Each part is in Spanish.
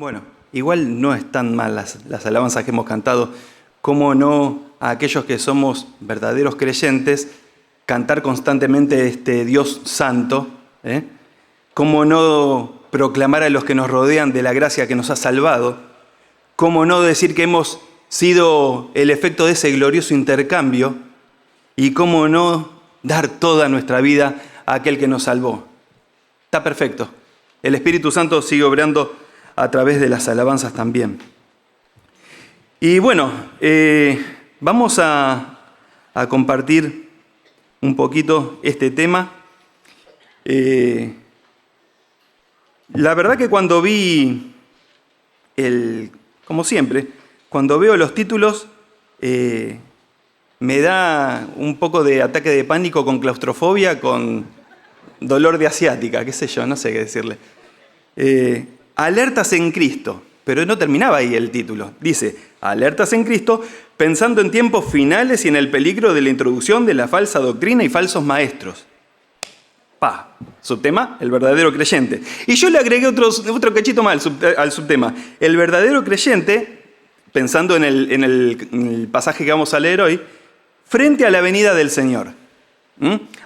Bueno, igual no están mal las alabanzas que hemos cantado. ¿Cómo no a aquellos que somos verdaderos creyentes cantar constantemente este Dios santo? ¿Cómo no proclamar a los que nos rodean de la gracia que nos ha salvado? ¿Cómo no decir que hemos sido el efecto de ese glorioso intercambio? ¿Y cómo no dar toda nuestra vida a aquel que nos salvó? Está perfecto. El Espíritu Santo sigue obrando a través de las alabanzas también. Y bueno, vamos a compartir un poquito este tema. La verdad que cuando vi, como siempre, cuando veo los títulos, me da un poco de ataque de pánico con claustrofobia, con dolor de asiática, qué sé yo, no sé qué decirle. Alertas en Cristo, pero no terminaba ahí el título. Dice, alertas en Cristo, pensando en tiempos finales y en el peligro de la introducción de la falsa doctrina y falsos maestros. Subtema, el verdadero creyente. Y yo le agregué otro cachito más al subtema. El verdadero creyente, pensando en el pasaje que vamos a leer hoy, frente a la venida del Señor.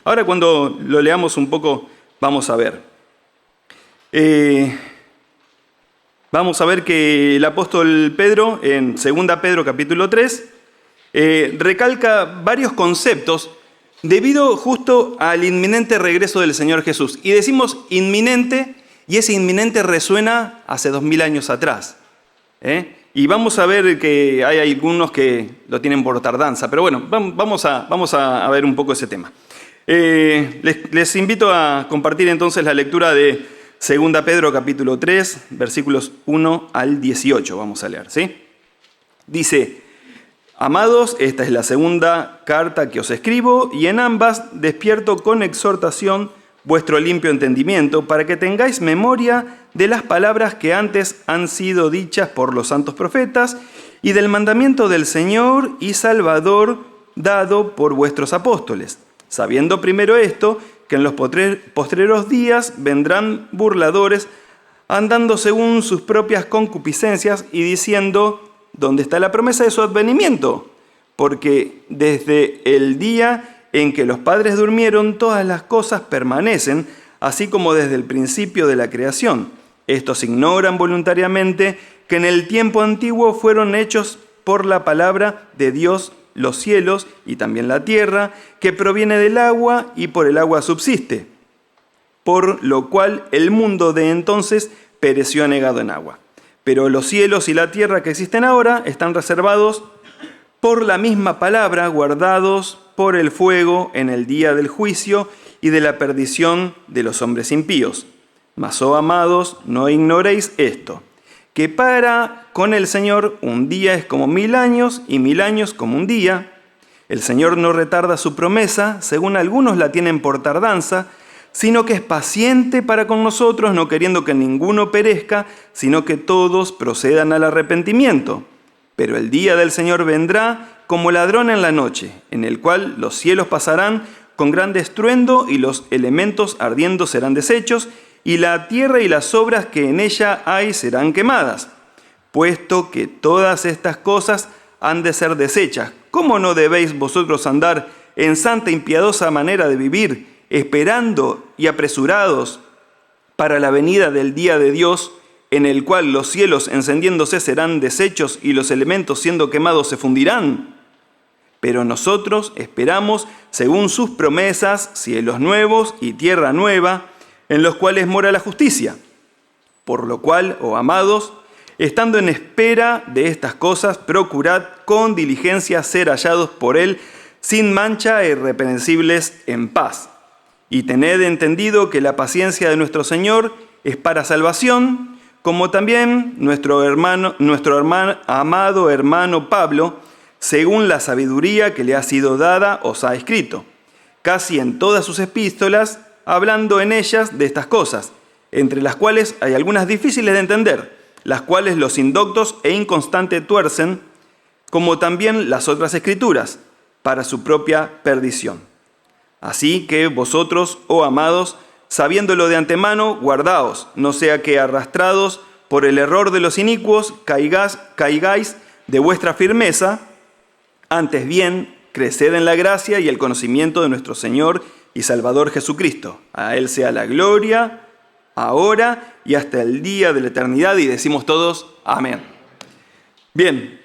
Ahora cuando lo leamos un poco, vamos a ver. Vamos a ver que el apóstol Pedro, en 2 Pedro capítulo 3, recalca varios conceptos debido justo al inminente regreso del Señor Jesús. Y decimos inminente, y ese inminente resuena hace 2000 años atrás. Y vamos a ver que hay algunos que lo tienen por tardanza, pero bueno, vamos a ver un poco ese tema. Les invito a compartir entonces la lectura de 2 Pedro capítulo 3, versículos 1 al 18, vamos a leer, ¿sí? Dice, amados, esta es la segunda carta que os escribo, y en ambas despierto con exhortación vuestro limpio entendimiento, para que tengáis memoria de las palabras que antes han sido dichas por los santos profetas, y del mandamiento del Señor y Salvador dado por vuestros apóstoles, sabiendo primero esto, que en los postreros días vendrán burladores, andando según sus propias concupiscencias y diciendo, ¿dónde está la promesa de su advenimiento? Porque desde el día en que los padres durmieron, todas las cosas permanecen, así como desde el principio de la creación. Estos ignoran voluntariamente que en el tiempo antiguo fueron hechos por la palabra de Dios los cielos y también la tierra, que proviene del agua y por el agua subsiste, por lo cual el mundo de entonces pereció anegado en agua. Pero los cielos y la tierra que existen ahora están reservados por la misma palabra, guardados por el fuego en el día del juicio y de la perdición de los hombres impíos. Mas, oh amados, no ignoréis esto, que para con el Señor un día es como 1000 años y 1000 años como un día. El Señor no retarda su promesa, según algunos la tienen por tardanza, sino que es paciente para con nosotros, no queriendo que ninguno perezca, sino que todos procedan al arrepentimiento. Pero el día del Señor vendrá como ladrón en la noche, en el cual los cielos pasarán con gran estruendo y los elementos ardiendo serán deshechos, y la tierra y las obras que en ella hay serán quemadas. Puesto que todas estas cosas han de ser deshechas, ¿cómo no debéis vosotros andar en santa y piadosa manera de vivir, esperando y apresurados para la venida del día de Dios, en el cual los cielos encendiéndose serán deshechos y los elementos siendo quemados se fundirán? Pero nosotros esperamos, según sus promesas, cielos nuevos y tierra nueva, en los cuales mora la justicia. Por lo cual, oh amados, estando en espera de estas cosas, procurad con diligencia ser hallados por Él, sin mancha e irreprensibles en paz. Y tened entendido que la paciencia de nuestro Señor es para salvación, como también nuestro amado hermano Pablo, según la sabiduría que le ha sido dada, os ha escrito, casi en todas sus epístolas, hablando en ellas de estas cosas, entre las cuales hay algunas difíciles de entender, las cuales los indoctos e inconstantes tuercen, como también las otras escrituras, para su propia perdición. Así que vosotros, oh amados, sabiéndolo de antemano, guardaos, no sea que arrastrados por el error de los inicuos caigáis de vuestra firmeza, antes bien, creced en la gracia y el conocimiento de nuestro Señor y Salvador Jesucristo. A Él sea la gloria, ahora y hasta el día de la eternidad. Y decimos todos, amén. Bien,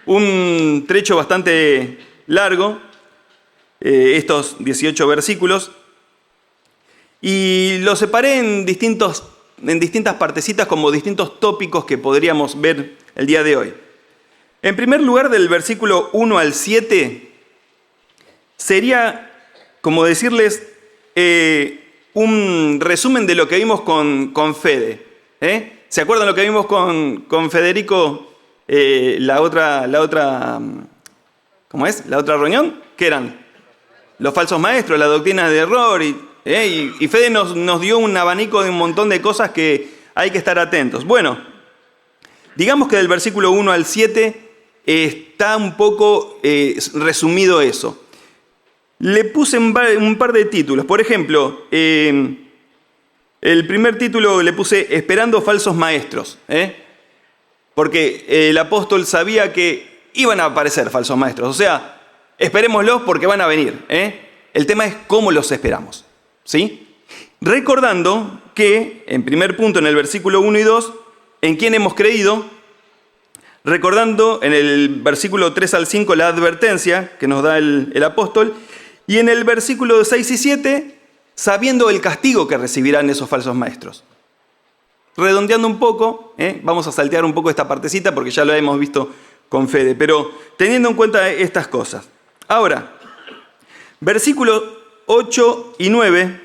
un trecho bastante largo, estos 18 versículos, y los separé en distintas partecitas como distintos tópicos que podríamos ver el día de hoy. En primer lugar, del versículo 1 al 7, sería como decirles un resumen de lo que vimos con Fede. ¿Se acuerdan lo que vimos con Federico la otra ¿cómo es? La otra reunión? ¿Qué eran? Los falsos maestros, la doctrina de error. Y Fede nos dio un abanico de un montón de cosas que hay que estar atentos. Bueno, digamos que del versículo 1 al 7 está un poco resumido eso. Le puse un par de títulos. Por ejemplo, el primer título le puse Esperando falsos maestros. Porque el apóstol sabía que iban a aparecer falsos maestros. O sea, esperémoslos porque van a venir. El tema es cómo los esperamos. ¿Sí? Recordando que, en primer punto, en el versículo 1 y 2, ¿en quién hemos creído? Recordando en el versículo 3 al 5 la advertencia que nos da el apóstol. Y en el versículo 6 y 7, sabiendo el castigo que recibirán esos falsos maestros. Redondeando un poco, vamos a saltear un poco esta partecita porque ya lo hemos visto con Fede, pero teniendo en cuenta estas cosas. Ahora, versículos 8 y 9,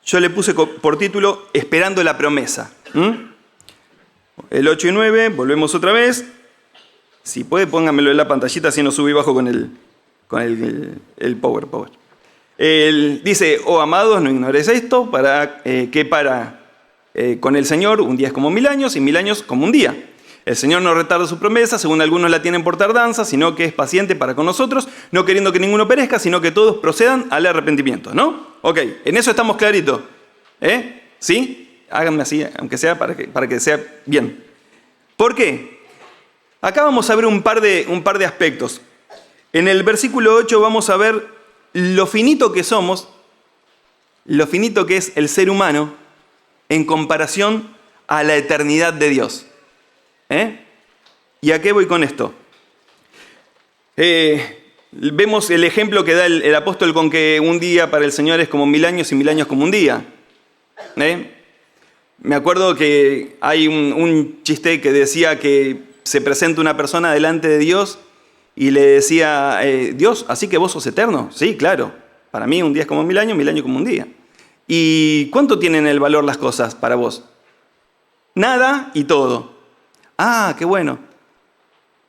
yo le puse por título Esperando la promesa. El 8 y 9, volvemos otra vez. Si puede, póngamelo en la pantallita, así no sube y bajo con el power. Dice, oh amados, no ignores esto, con el Señor un día es como 1000 años y 1000 años como un día. El Señor no retarda su promesa, según algunos la tienen por tardanza, sino que es paciente para con nosotros, no queriendo que ninguno perezca, sino que todos procedan al arrepentimiento, ¿no? Ok, en eso estamos claritos. ¿Sí? Háganme así, aunque sea para que sea bien. ¿Por qué? Acá vamos a ver un par de aspectos. En el versículo 8 vamos a ver lo finito que somos, lo finito que es el ser humano en comparación a la eternidad de Dios. ¿Y a qué voy con esto? Vemos el ejemplo que da el apóstol con que un día para el Señor es como 1000 años y 1000 años como un día. Me acuerdo que hay un chiste que decía que se presenta una persona delante de Dios y le decía, Dios, ¿así que vos sos eterno? Sí, claro. Para mí un día es como 1000 años como un día. ¿Y cuánto tienen el valor las cosas para vos? Nada y todo. Ah, qué bueno.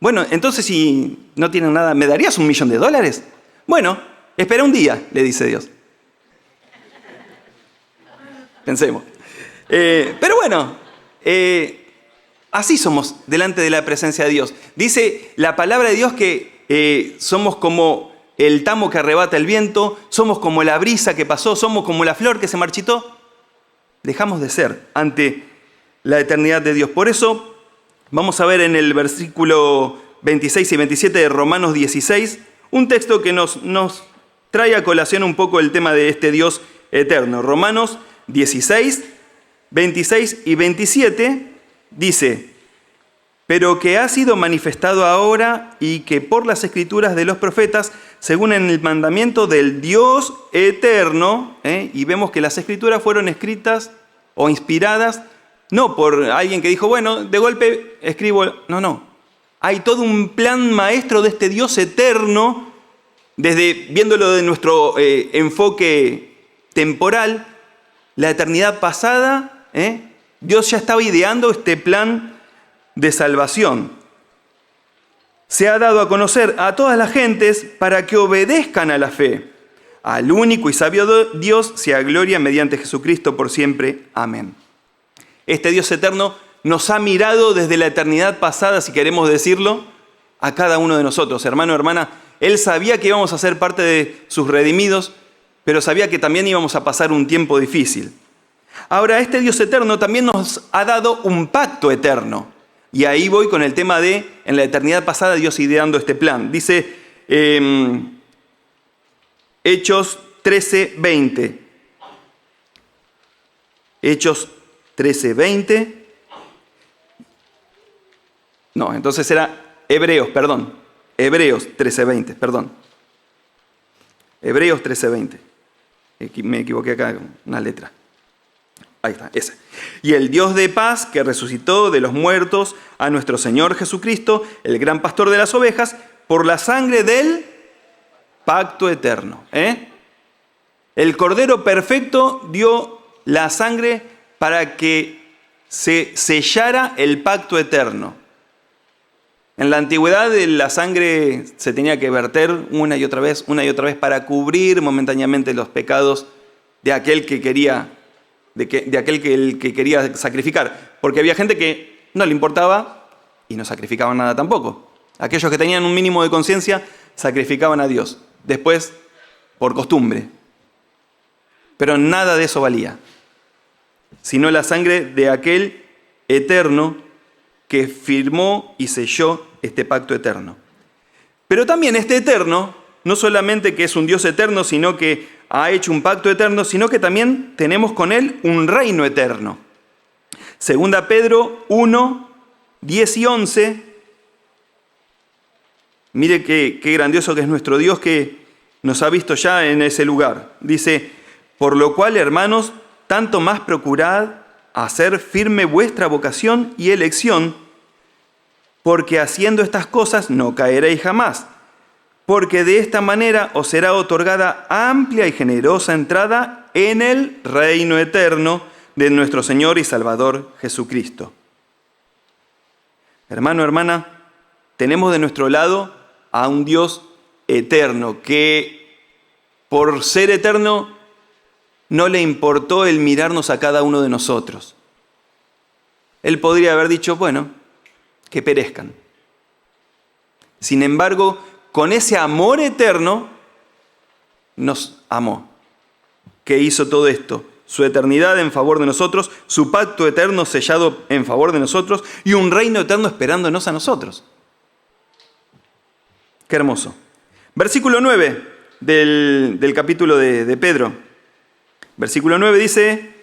Bueno, entonces si no tienen nada, ¿me darías $1.000.000? Bueno, espera un día, le dice Dios. Pensemos. Pero bueno, así somos delante de la presencia de Dios. Dice la palabra de Dios que somos como el tamo que arrebata el viento, somos como la brisa que pasó, somos como la flor que se marchitó. Dejamos de ser ante la eternidad de Dios. Por eso vamos a ver en el versículo 26 y 27 de Romanos 16, un texto que nos trae a colación un poco el tema de este Dios eterno. Romanos 16, 26 y 27 dice, pero que ha sido manifestado ahora y que por las escrituras de los profetas, según en el mandamiento del Dios eterno, y vemos que las escrituras fueron escritas o inspiradas, no por alguien que dijo, bueno, de golpe escribo, no. Hay todo un plan maestro de este Dios eterno, desde viéndolo de nuestro enfoque temporal, la eternidad pasada, Dios ya estaba ideando este plan de salvación. Se ha dado a conocer a todas las gentes para que obedezcan a la fe. Al único y sabio Dios sea gloria mediante Jesucristo por siempre. Amén. Este Dios eterno nos ha mirado desde la eternidad pasada, si queremos decirlo, a cada uno de nosotros. Hermano, hermana, Él sabía que íbamos a ser parte de sus redimidos, pero sabía que también íbamos a pasar un tiempo difícil. Ahora, este Dios eterno también nos ha dado un pacto eterno. Y ahí voy con el tema de, en la eternidad pasada, Dios ideando este plan. Dice Hechos 13:20. Hechos 13:20. No, entonces era Hebreos 13:20, perdón. Hebreos 13:20. Me equivoqué acá, una letra. Ahí está, ese. Y el Dios de paz que resucitó de los muertos a nuestro Señor Jesucristo, el gran pastor de las ovejas, por la sangre del pacto eterno. El Cordero perfecto dio la sangre para que se sellara el pacto eterno. En la antigüedad la sangre se tenía que verter una y otra vez para cubrir momentáneamente los pecados de aquel que quería que quería sacrificar, porque había gente que no le importaba y no sacrificaban nada tampoco. Aquellos que tenían un mínimo de conciencia sacrificaban a Dios, después por costumbre. Pero nada de eso valía, sino la sangre de aquel eterno que firmó y selló este pacto eterno. Pero también este eterno, no solamente que es un Dios eterno, sino que ha hecho un pacto eterno, sino que también tenemos con Él un reino eterno. Segunda Pedro 1, 10 y 11. Mire qué grandioso que es nuestro Dios, que nos ha visto ya en ese lugar. Dice, por lo cual, hermanos, tanto más procurad hacer firme vuestra vocación y elección, porque haciendo estas cosas no caeréis jamás. Porque de esta manera os será otorgada amplia y generosa entrada en el reino eterno de nuestro Señor y Salvador Jesucristo. Hermano, hermana, tenemos de nuestro lado a un Dios eterno que, por ser eterno, no le importó el mirarnos a cada uno de nosotros. Él podría haber dicho, bueno, que perezcan. Sin embargo, con ese amor eterno, nos amó. Que hizo todo esto, su eternidad en favor de nosotros, su pacto eterno sellado en favor de nosotros y un reino eterno esperándonos a nosotros. Qué hermoso. Versículo 9 del capítulo de Pedro. Versículo 9 dice,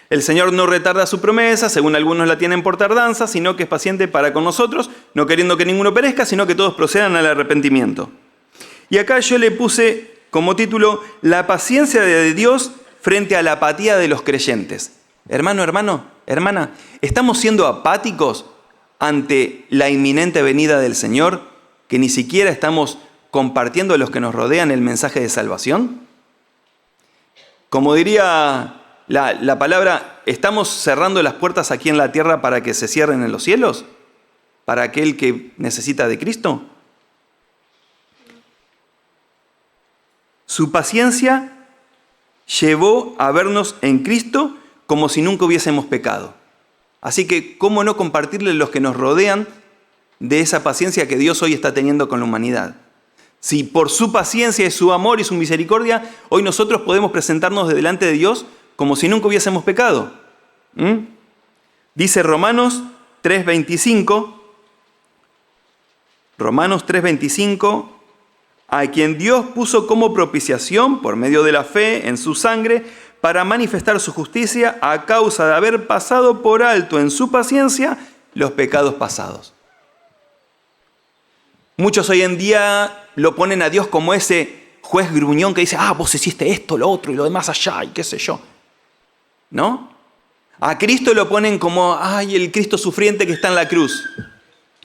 el Señor no retarda su promesa, según algunos la tienen por tardanza, sino que es paciente para con nosotros, no queriendo que ninguno perezca, sino que todos procedan al arrepentimiento. Y acá yo le puse como título, la paciencia de Dios frente a la apatía de los creyentes. Hermano, hermana, ¿estamos siendo apáticos ante la inminente venida del Señor, que ni siquiera estamos compartiendo a los que nos rodean el mensaje de salvación? Como diría la palabra, ¿estamos cerrando las puertas aquí en la tierra para que se cierren en los cielos? ¿Para aquel que necesita de Cristo? Su paciencia llevó a vernos en Cristo como si nunca hubiésemos pecado. Así que, ¿cómo no compartirle a los que nos rodean de esa paciencia que Dios hoy está teniendo con la humanidad? Si por su paciencia y su amor y su misericordia, hoy nosotros podemos presentarnos delante de Dios como si nunca hubiésemos pecado. Dice Romanos 3:25, a quien Dios puso como propiciación por medio de la fe en su sangre para manifestar su justicia a causa de haber pasado por alto en su paciencia los pecados pasados. Muchos hoy en día lo ponen a Dios como ese juez gruñón que dice, vos hiciste esto, lo otro y lo demás allá y qué sé yo. ¿No? A Cristo lo ponen como, el Cristo sufriente que está en la cruz.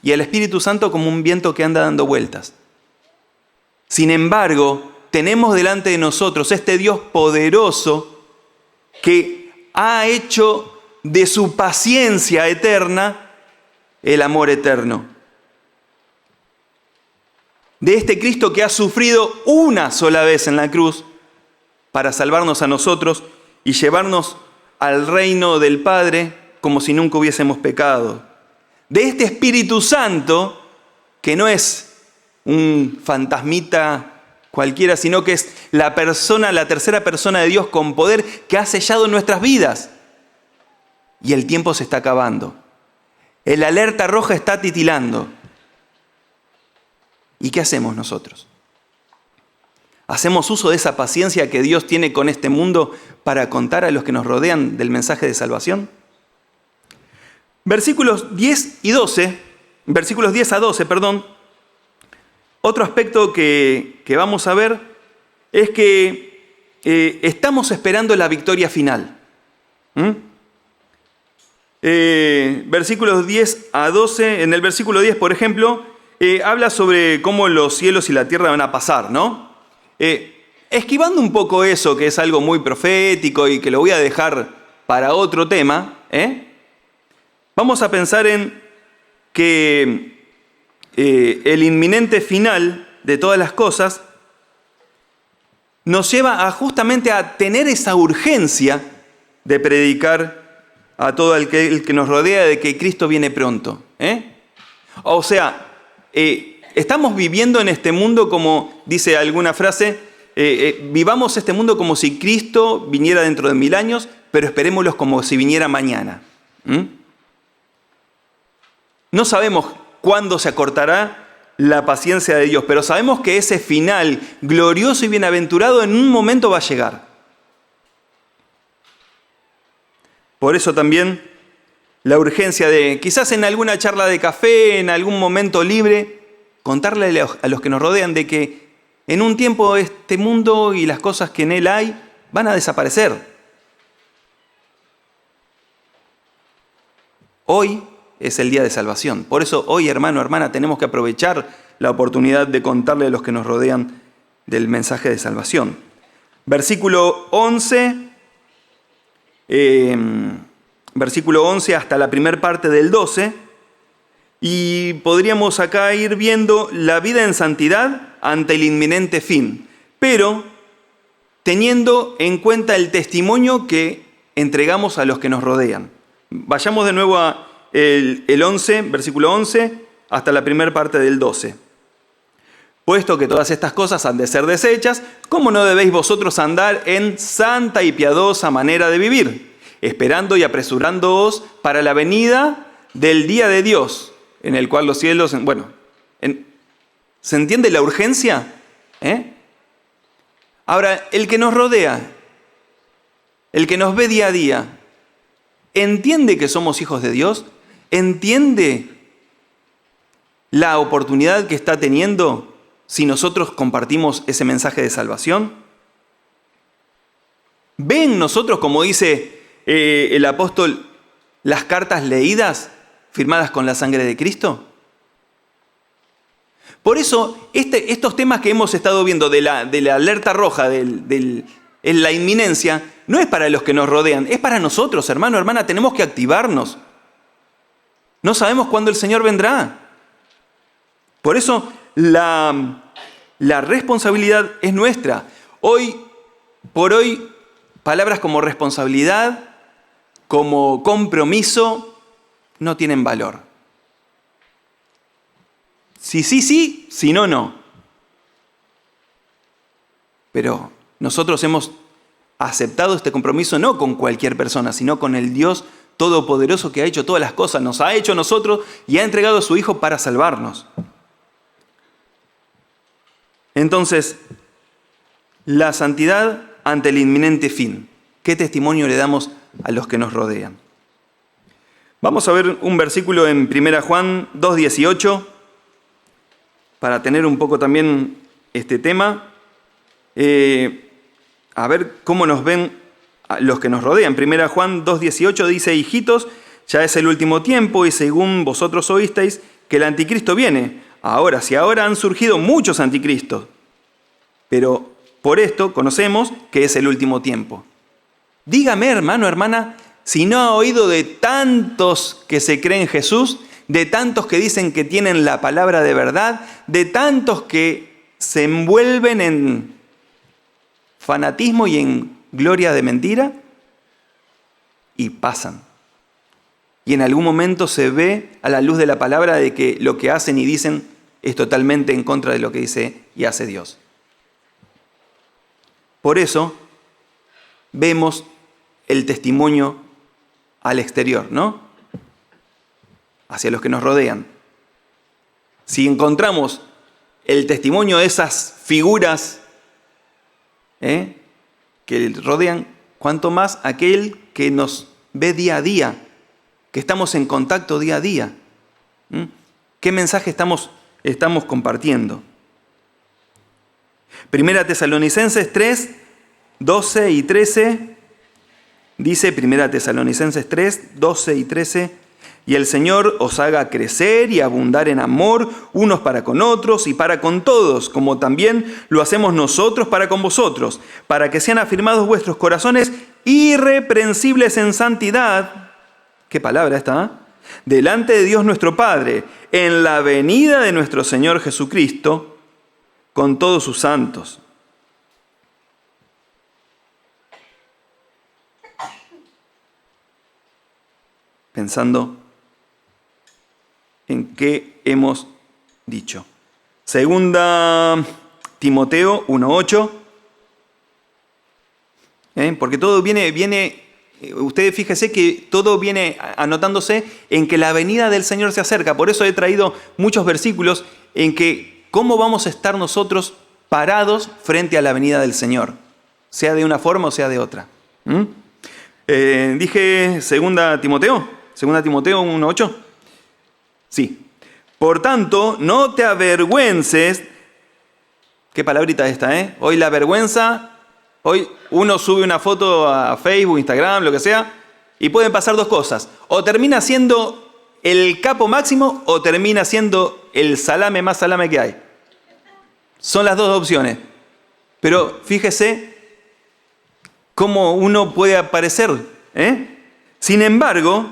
Y al Espíritu Santo como un viento que anda dando vueltas. Sin embargo, tenemos delante de nosotros este Dios poderoso que ha hecho de su paciencia eterna el amor eterno. De este Cristo que ha sufrido una sola vez en la cruz para salvarnos a nosotros y llevarnos al reino del Padre como si nunca hubiésemos pecado. De este Espíritu Santo que no es un fantasmita cualquiera, sino que es la tercera persona de Dios con poder que ha sellado nuestras vidas. Y el tiempo se está acabando. El alerta roja está titilando. ¿Y qué hacemos nosotros? ¿Hacemos uso de esa paciencia que Dios tiene con este mundo para contar a los que nos rodean del mensaje de salvación? Versículos 10 a 12, otro aspecto que vamos a ver es que estamos esperando la victoria final. Versículos 10 a 12, en el versículo 10, por ejemplo, habla sobre cómo los cielos y la tierra van a pasar, ¿no? Esquivando un poco eso, que es algo muy profético y que lo voy a dejar para otro tema, vamos a pensar en que el inminente final de todas las cosas nos lleva justamente a tener esa urgencia de predicar a todo el que nos rodea de que Cristo viene pronto. O sea, estamos viviendo en este mundo como, dice alguna frase, vivamos este mundo como si Cristo viniera dentro de 1000 años, pero esperémoslo como si viniera mañana. No sabemos cuándo se acortará la paciencia de Dios, pero sabemos que ese final glorioso y bienaventurado en un momento va a llegar. Por eso también la urgencia de, quizás en alguna charla de café, en algún momento libre, contarle a los que nos rodean de que en un tiempo este mundo y las cosas que en él hay van a desaparecer. Hoy es el día de salvación. Por eso hoy, hermano, hermana, tenemos que aprovechar la oportunidad de contarle a los que nos rodean del mensaje de salvación. Versículo 11 hasta la primera parte del 12, y podríamos acá ir viendo la vida en santidad ante el inminente fin, pero teniendo en cuenta el testimonio que entregamos a los que nos rodean. Vayamos de nuevo a el 11, versículo 11, hasta la primera parte del 12. Puesto que todas estas cosas han de ser deshechas, ¿cómo no debéis vosotros andar en santa y piadosa manera de vivir, esperando y apresurándoos para la venida del día de Dios, en el cual los cielos... ¿se entiende la urgencia? Ahora, el que nos rodea, el que nos ve día a día, ¿entiende que somos hijos de Dios? ¿Entiende la oportunidad que está teniendo si nosotros compartimos ese mensaje de salvación? ¿Ven nosotros, como dice el apóstol, las cartas leídas, firmadas con la sangre de Cristo? Por eso, estos temas que hemos estado viendo de la alerta roja, en la inminencia, no es para los que nos rodean, es para nosotros, hermano, hermana, tenemos que activarnos. No sabemos cuándo el Señor vendrá. Por eso, la responsabilidad es nuestra. Hoy por hoy, palabras como responsabilidad, como compromiso, no tienen valor. Sí, sí, sí, si no, no. Pero nosotros hemos aceptado este compromiso no con cualquier persona, sino con el Dios Todopoderoso que ha hecho todas las cosas, nos ha hecho a nosotros y ha entregado a su Hijo para salvarnos. Entonces, la santidad ante el inminente fin. ¿Qué testimonio le damos a los que nos rodean? Vamos a ver un versículo en 1 Juan 2:18 para tener un poco también este tema. A ver cómo nos ven a los que nos rodean. 1 Juan 2:18 dice: hijitos, ya es el último tiempo y según vosotros oísteis que el anticristo viene. Ahora han surgido muchos anticristos, pero por esto conocemos que es el último tiempo. Dígame, hermano, hermana, si no ha oído de tantos que se creen Jesús, de tantos que dicen que tienen la palabra de verdad, de tantos que se envuelven en fanatismo y en gloria de mentira, y pasan. Y en algún momento se ve a la luz de la palabra de que lo que hacen y dicen es totalmente en contra de lo que dice y hace Dios. Por eso vemos el testimonio al exterior, ¿no? Hacia los que nos rodean. Si encontramos el testimonio de esas figuras que rodean, cuanto más aquel que nos ve día a día, que estamos en contacto día a día. ¿Qué mensaje estamos compartiendo? Primera Tesalonicenses 3, 12 y 13, dice Primera Tesalonicenses 3, 12 y 13, y el Señor os haga crecer y abundar en amor unos para con otros y para con todos, como también lo hacemos nosotros para con vosotros, para que sean afirmados vuestros corazones irreprensibles en santidad. ¿Qué palabra esta? Delante de Dios nuestro Padre, en la venida de nuestro Señor Jesucristo, con todos sus santos. Pensando en qué hemos dicho. Segunda Timoteo 1:8. Porque todo viene, ustedes fíjense que todo viene anotándose en que la venida del Señor se acerca. Por eso he traído muchos versículos en que cómo vamos a estar nosotros parados frente a la venida del Señor, sea de una forma o sea de otra. Dije Segunda Timoteo 1:8. Sí. Por tanto, no te avergüences. Qué palabrita esta, Hoy la vergüenza, hoy uno sube una foto a Facebook, Instagram, lo que sea, y pueden pasar dos cosas. O termina siendo el capo máximo o termina siendo el salame más salame que hay. Son las dos opciones. Pero fíjese cómo uno puede aparecer. Sin embargo,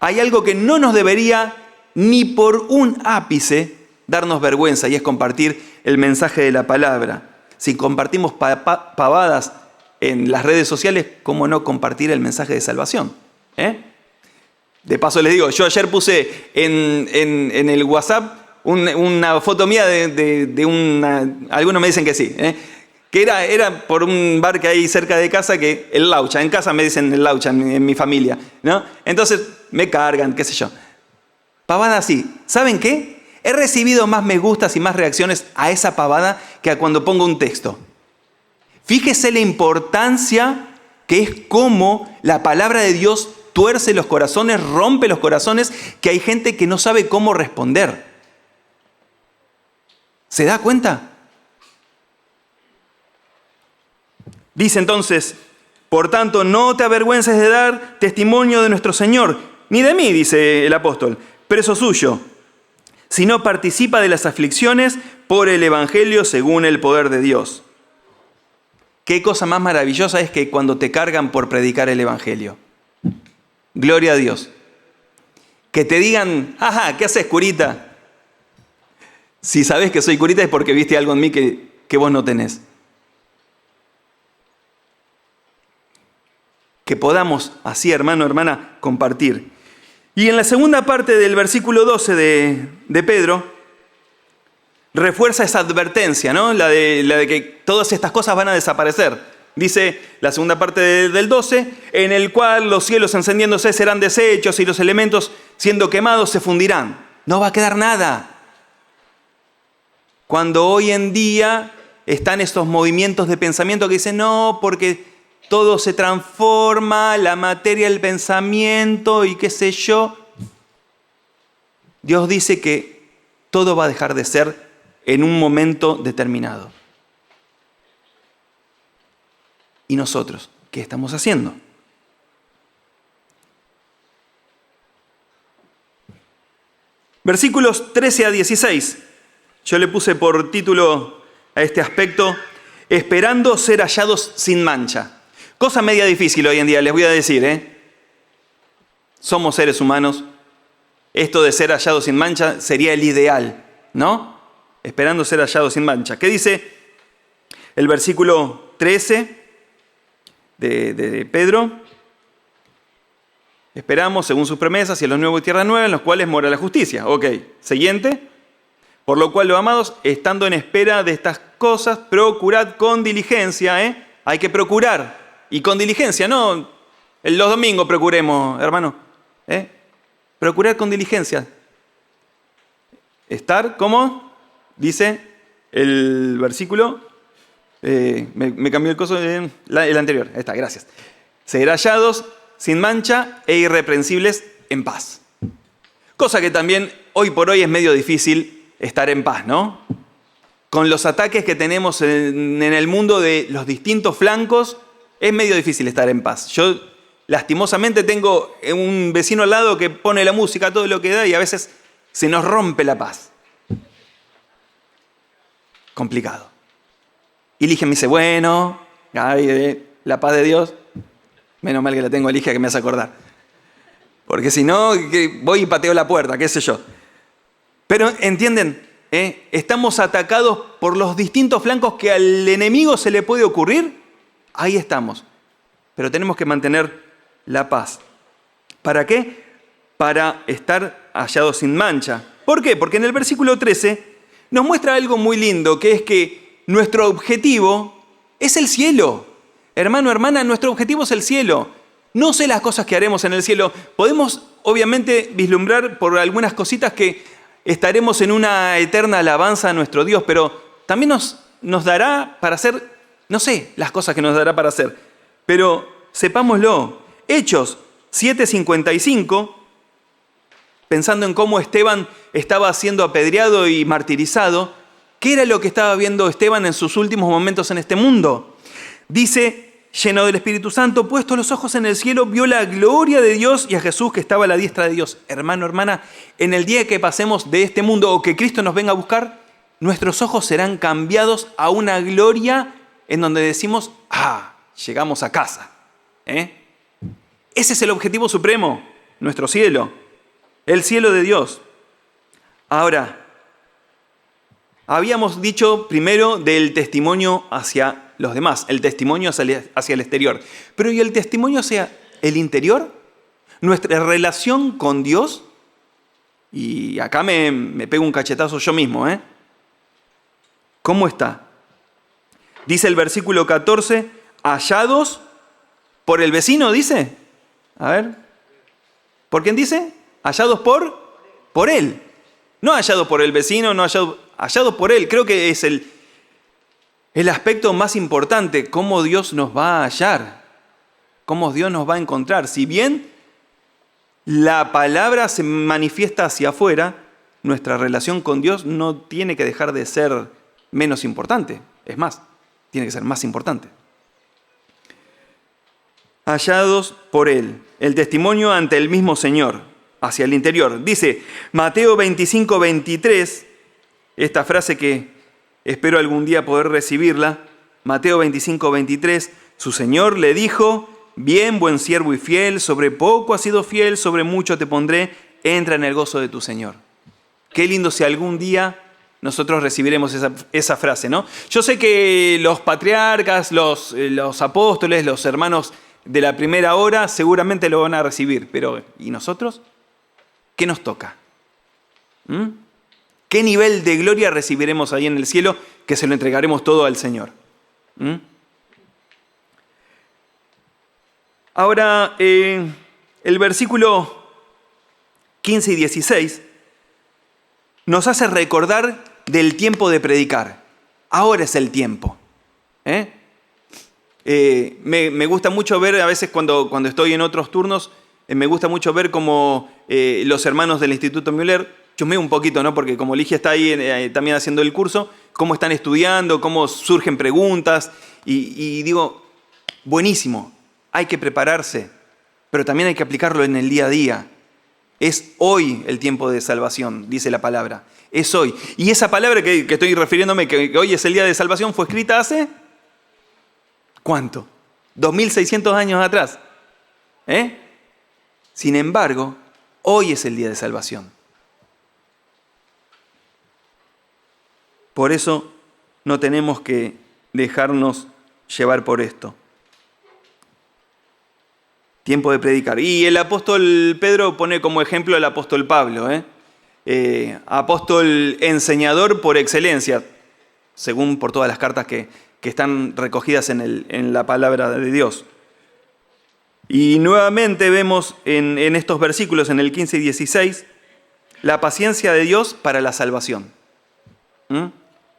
hay algo que no nos debería ni por un ápice darnos vergüenza, y es compartir el mensaje de la palabra. Si compartimos pavadas en las redes sociales, ¿cómo no compartir el mensaje de salvación? De paso les digo, yo ayer puse en el WhatsApp una foto mía de una... Algunos me dicen que sí, que era por un bar que hay cerca de casa, que el Laucha, en casa me dicen el Laucha en mi familia, ¿no? Entonces me cargan, qué sé yo. Pavada así. ¿Saben qué? He recibido más me gustas y más reacciones a esa pavada que a cuando pongo un texto. Fíjese la importancia que es cómo la palabra de Dios tuerce los corazones, rompe los corazones, que hay gente que no sabe cómo responder. ¿Se da cuenta? Dice entonces, por tanto, no te avergüences de dar testimonio de nuestro Señor, ni de mí, dice el apóstol, preso suyo, sino participa de las aflicciones por el Evangelio según el poder de Dios. Qué cosa más maravillosa es que cuando te cargan por predicar el Evangelio. Gloria a Dios. Que te digan, ajá, ¿qué haces, curita? Si sabes que soy curita es porque viste algo en mí que vos no tenés. Que podamos así, hermano, hermana, compartir. Y en la segunda parte del versículo 12 de Pedro, refuerza esa advertencia, ¿no? La de que todas estas cosas van a desaparecer. Dice la segunda parte del 12, en el cual los cielos encendiéndose serán deshechos y los elementos siendo quemados se fundirán. No va a quedar nada. Cuando hoy en día están estos movimientos de pensamiento que dicen, no, porque todo se transforma, la materia, el pensamiento y qué sé yo. Dios dice que todo va a dejar de ser en un momento determinado. ¿Y nosotros qué estamos haciendo? Versículos 13 a 16. Yo le puse por título a este aspecto, esperando ser hallados sin mancha. Cosa media difícil hoy en día, les voy a decir, Somos seres humanos. Esto de ser hallados sin mancha sería el ideal, ¿no? Esperando ser hallados sin mancha. ¿Qué dice el versículo 13 de Pedro? Esperamos, según sus promesas, cielos nuevos y tierra nueva, en los cuales mora la justicia. Ok, siguiente. Por lo cual, los amados, estando en espera de estas cosas, procurad con diligencia, ¿eh? Hay que procurar, y con diligencia, no los domingos procuremos, hermano, ¿eh? Procurar con diligencia. Estar, ¿cómo? Dice el versículo, me cambió el coso, el anterior, ahí está, gracias. Ser hallados sin mancha e irreprensibles en paz. Cosa que también hoy por hoy es medio difícil estar en paz, ¿no? Con los ataques que tenemos en el mundo de los distintos flancos, es medio difícil estar en paz. Yo lastimosamente tengo un vecino al lado que pone la música, todo lo que da, y a veces se nos rompe la paz. Complicado. Y Ligia me dice, bueno, ay, la paz de Dios, menos mal que la tengo a Ligia que me hace acordar. Porque si no, voy y pateo la puerta, qué sé yo. Pero, ¿entienden? Estamos atacados por los distintos flancos que al enemigo se le puede ocurrir. Ahí estamos. Pero tenemos que mantener la paz. ¿Para qué? Para estar hallados sin mancha. ¿Por qué? Porque en el versículo 13 nos muestra algo muy lindo, que es que nuestro objetivo es el cielo. Hermano, hermana, nuestro objetivo es el cielo. No sé las cosas que haremos en el cielo. Podemos, obviamente, vislumbrar por algunas cositas que estaremos en una eterna alabanza a nuestro Dios, pero también nos dará para hacer, no sé, las cosas que nos dará para hacer. Pero sepámoslo. Hechos 7:55, pensando en cómo Esteban estaba siendo apedreado y martirizado, ¿qué era lo que estaba viendo Esteban en sus últimos momentos en este mundo? Dice, lleno del Espíritu Santo, puestos los ojos en el cielo, vio la gloria de Dios y a Jesús que estaba a la diestra de Dios. Hermano, hermana, en el día que pasemos de este mundo o que Cristo nos venga a buscar, nuestros ojos serán cambiados a una gloria en donde decimos, llegamos a casa. Ese es el objetivo supremo, nuestro cielo, el cielo de Dios. Ahora, habíamos dicho primero del testimonio hacia los demás, el testimonio hacia el exterior. Pero ¿y el testimonio hacia el interior? Nuestra relación con Dios. Y acá me pego un cachetazo yo mismo, ¿Cómo está? Dice el versículo 14, hallados por el vecino, dice. A ver. ¿Por quién dice? Hallados por él. No hallados por el vecino, no hallados por él. Creo que es el aspecto más importante, cómo Dios nos va a hallar, cómo Dios nos va a encontrar. Si bien la palabra se manifiesta hacia afuera, nuestra relación con Dios no tiene que dejar de ser menos importante. Es más, tiene que ser más importante. Hallados por Él, el testimonio ante el mismo Señor, hacia el interior. Dice Mateo 25:23, esta frase que espero algún día poder recibirla. Mateo 25:23, su Señor le dijo, bien, buen siervo y fiel, sobre poco has sido fiel, sobre mucho te pondré, entra en el gozo de tu Señor. Qué lindo si algún día nosotros recibiremos esa frase, ¿no? Yo sé que los patriarcas, los apóstoles, los hermanos de la primera hora seguramente lo van a recibir, pero ¿y nosotros? ¿Qué nos toca? ¿Qué nivel de gloria recibiremos ahí en el cielo que se lo entregaremos todo al Señor? Ahora, el versículo 15 y 16 nos hace recordar del tiempo de predicar. Ahora es el tiempo. Me gusta mucho ver, a veces cuando estoy en otros turnos, me gusta mucho ver cómo los hermanos del Instituto Müller, chusmeo un poquito, ¿no? Porque como Ligia está ahí también haciendo el curso, cómo están estudiando, cómo surgen preguntas, y digo, buenísimo, hay que prepararse, pero también hay que aplicarlo en el día a día. Es hoy el tiempo de salvación, dice la palabra. Es hoy. Y esa palabra que estoy refiriéndome, que hoy es el día de salvación, fue escrita hace, ¿cuánto? 2600 años atrás. Sin embargo, hoy es el día de salvación. Por eso no tenemos que dejarnos llevar por esto. Tiempo de predicar. Y el apóstol Pedro pone como ejemplo al apóstol Pablo. apóstol enseñador por excelencia, según por todas las cartas que están recogidas en la palabra de Dios. Y nuevamente vemos en estos versículos, en el 15 y 16, la paciencia de Dios para la salvación.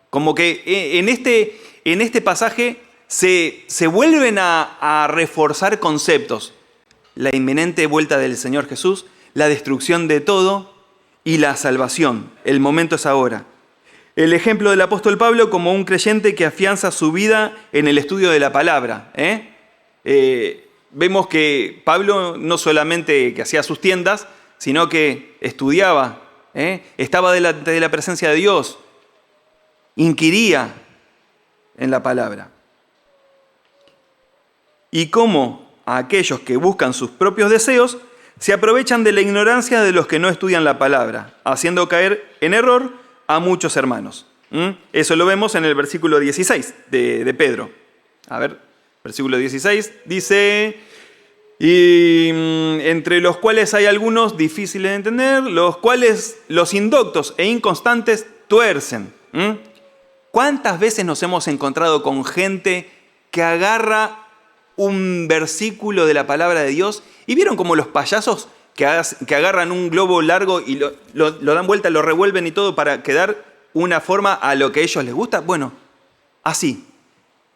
Como que en este pasaje se vuelven a reforzar conceptos. La inminente vuelta del Señor Jesús, la destrucción de todo y la salvación. El momento es ahora. El ejemplo del apóstol Pablo como un creyente que afianza su vida en el estudio de la palabra. Vemos que Pablo no solamente que hacía sus tiendas, sino que estudiaba, estaba delante de la presencia de Dios, inquiría en la palabra. Y cómo aquellos que buscan sus propios deseos se aprovechan de la ignorancia de los que no estudian la palabra, haciendo caer en error a muchos hermanos. Eso lo vemos en el versículo 16 de Pedro. A ver, versículo 16 dice: y entre los cuales hay algunos difíciles de entender, los cuales los indoctos e inconstantes tuercen. ¿Cuántas veces nos hemos encontrado con gente que agarra un versículo de la palabra de Dios y vieron como los payasos que agarran un globo largo y lo dan vuelta, lo revuelven y todo para quedar una forma a lo que a ellos les gusta? Bueno, así.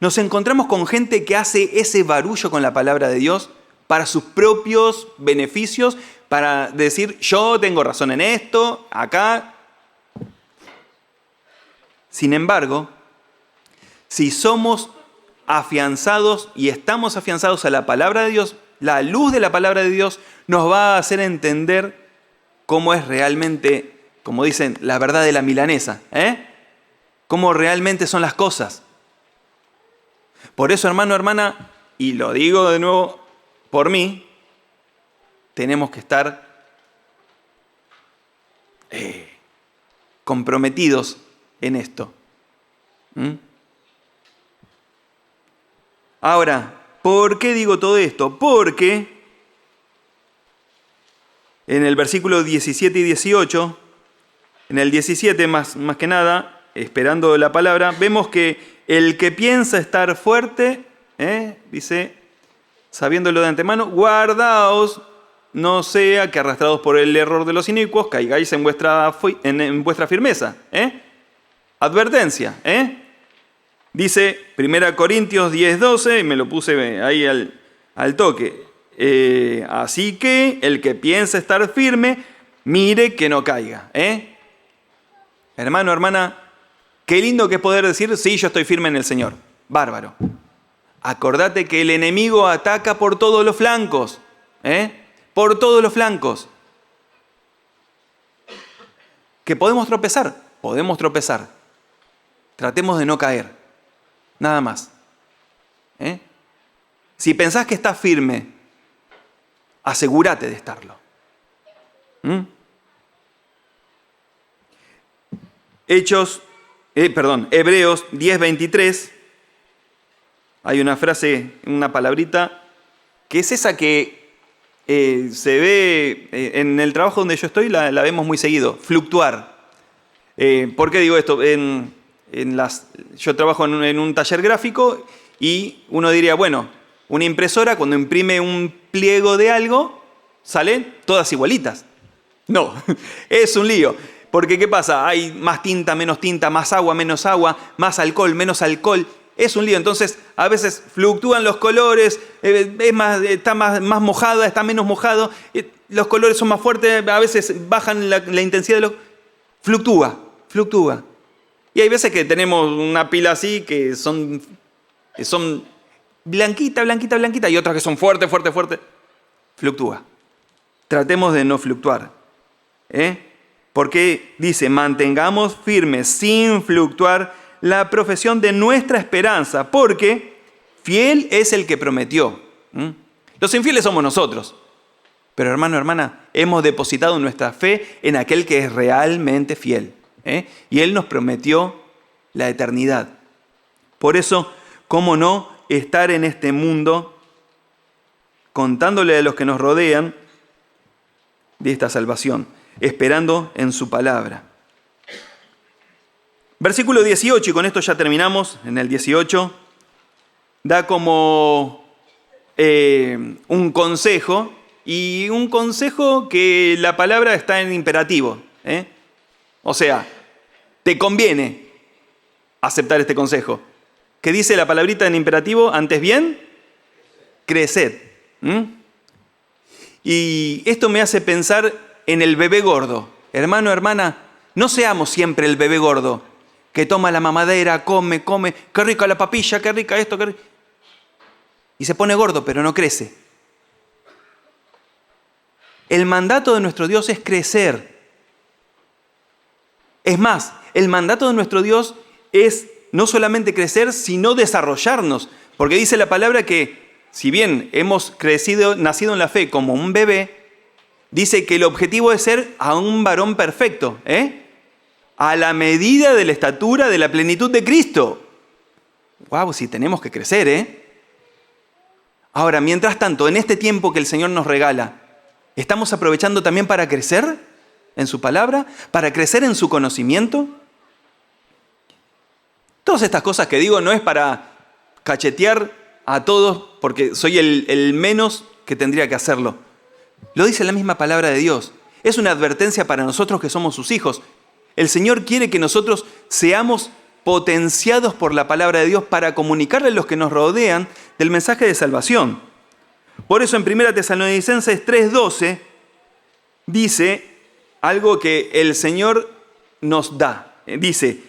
Nos encontramos con gente que hace ese barullo con la palabra de Dios para sus propios beneficios, para decir, yo tengo razón en esto, acá. Sin embargo, si somos afianzados y estamos afianzados a la palabra de Dios, la luz de la palabra de Dios nos va a hacer entender cómo es realmente, como dicen, la verdad de la milanesa, cómo realmente son las cosas. Por eso, hermano, hermana, y lo digo de nuevo por mí, tenemos que estar comprometidos en esto. Ahora, ¿por qué digo todo esto? Porque en el versículo 17 y 18, en el 17 más que nada, esperando la palabra, vemos que el que piensa estar fuerte, dice, sabiéndolo de antemano, guardaos, no sea que arrastrados por el error de los inicuos, caigáis en vuestra firmeza. Advertencia, Dice 1 Corintios 10:12, y me lo puse ahí al toque. Así que el que piensa estar firme, mire que no caiga. Hermano, hermana, qué lindo que es poder decir, sí, yo estoy firme en el Señor. Bárbaro. Acordate que el enemigo ataca por todos los flancos. Por todos los flancos. ¿Que podemos tropezar? Podemos tropezar. Tratemos de no caer. Nada más. Si pensás que estás firme, asegúrate de estarlo. Hebreos 10:23. Hay una frase, una palabrita, que es esa que se ve en el trabajo donde yo estoy, la vemos muy seguido, fluctuar. ¿Por qué digo esto? Yo trabajo en un taller gráfico y uno diría, bueno, una impresora cuando imprime un pliego de algo, salen todas igualitas. No, es un lío. Porque ¿qué pasa? Hay más tinta, más agua, menos agua, más alcohol, menos alcohol. Es un lío. Entonces, a veces fluctúan los colores, está más mojada, está menos mojado, los colores son más fuertes, a veces bajan la intensidad de los... Fluctúa. Y hay veces que tenemos una pila así que son blanquita, y otras que son fuerte. Fluctúa. Tratemos de no fluctuar. Porque dice, mantengamos firmes sin fluctuar la profesión de nuestra esperanza, porque fiel es el que prometió. Los infieles somos nosotros. Pero hermano, hermana, hemos depositado nuestra fe en aquel que es realmente fiel. Y Él nos prometió la eternidad. Por eso, ¿cómo no estar en este mundo contándole a los que nos rodean de esta salvación? esperando en su palabra. Versículo 18, y con esto ya terminamos, en el 18, da como un consejo, y un consejo que la palabra está en imperativo. O sea, te conviene aceptar este consejo. ¿Qué dice la palabrita en imperativo? Antes bien, creced. Y esto me hace pensar en el bebé gordo. Hermano, hermana, no seamos siempre el bebé gordo que toma la mamadera, come, qué rica la papilla, qué rica esto, qué rica. Y se pone gordo, pero no crece. El mandato de nuestro Dios es crecer. Es más, el mandato de nuestro Dios es no solamente crecer, sino desarrollarnos. Porque dice la palabra que, si bien hemos nacido en la fe como un bebé, dice que el objetivo es ser a un varón perfecto, a la medida de la estatura de la plenitud de Cristo. ¡Wow! Sí, tenemos que crecer, Ahora, mientras tanto, en este tiempo que el Señor nos regala, ¿estamos aprovechando también para crecer en su palabra? ¿Para crecer en su conocimiento? Todas estas cosas que digo no es para cachetear a todos porque soy el menos que tendría que hacerlo. Lo dice la misma palabra de Dios. Es una advertencia para nosotros que somos sus hijos. El Señor quiere que nosotros seamos potenciados por la palabra de Dios para comunicarle a los que nos rodean del mensaje de salvación. Por eso en 1 Tesalonicenses 3:12 dice algo que el Señor nos da. Dice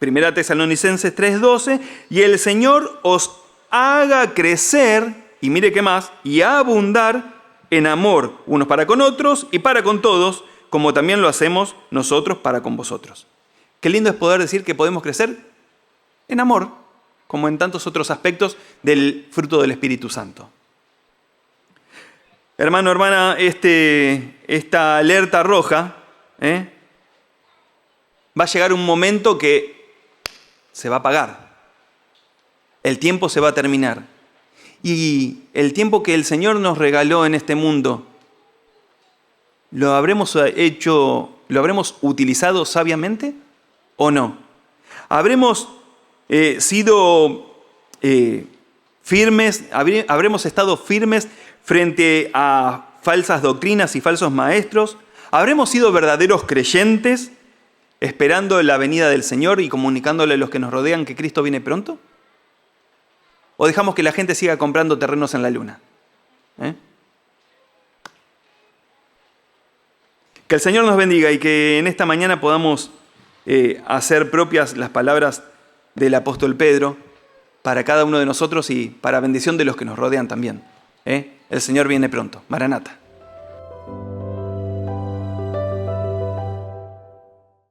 1 Tesalonicenses 3:12, y el Señor os haga crecer, y mire qué más, y abundar en amor unos para con otros y para con todos, como también lo hacemos nosotros para con vosotros. Qué lindo es poder decir que podemos crecer en amor, como en tantos otros aspectos del fruto del Espíritu Santo. Hermano, hermana, esta alerta roja, va a llegar un momento que se va a apagar. El tiempo se va a terminar. Y el tiempo que el Señor nos regaló en este mundo, ¿lo habremos utilizado sabiamente o no? ¿Habremos sido firmes, habremos estado firmes frente a falsas doctrinas y falsos maestros? ¿Habremos sido verdaderos creyentes esperando la venida del Señor y comunicándole a los que nos rodean que Cristo viene pronto? ¿O dejamos que la gente siga comprando terrenos en la luna? Que el Señor nos bendiga y que en esta mañana podamos hacer propias las palabras del apóstol Pedro para cada uno de nosotros y para bendición de los que nos rodean también. El Señor viene pronto. Maranata.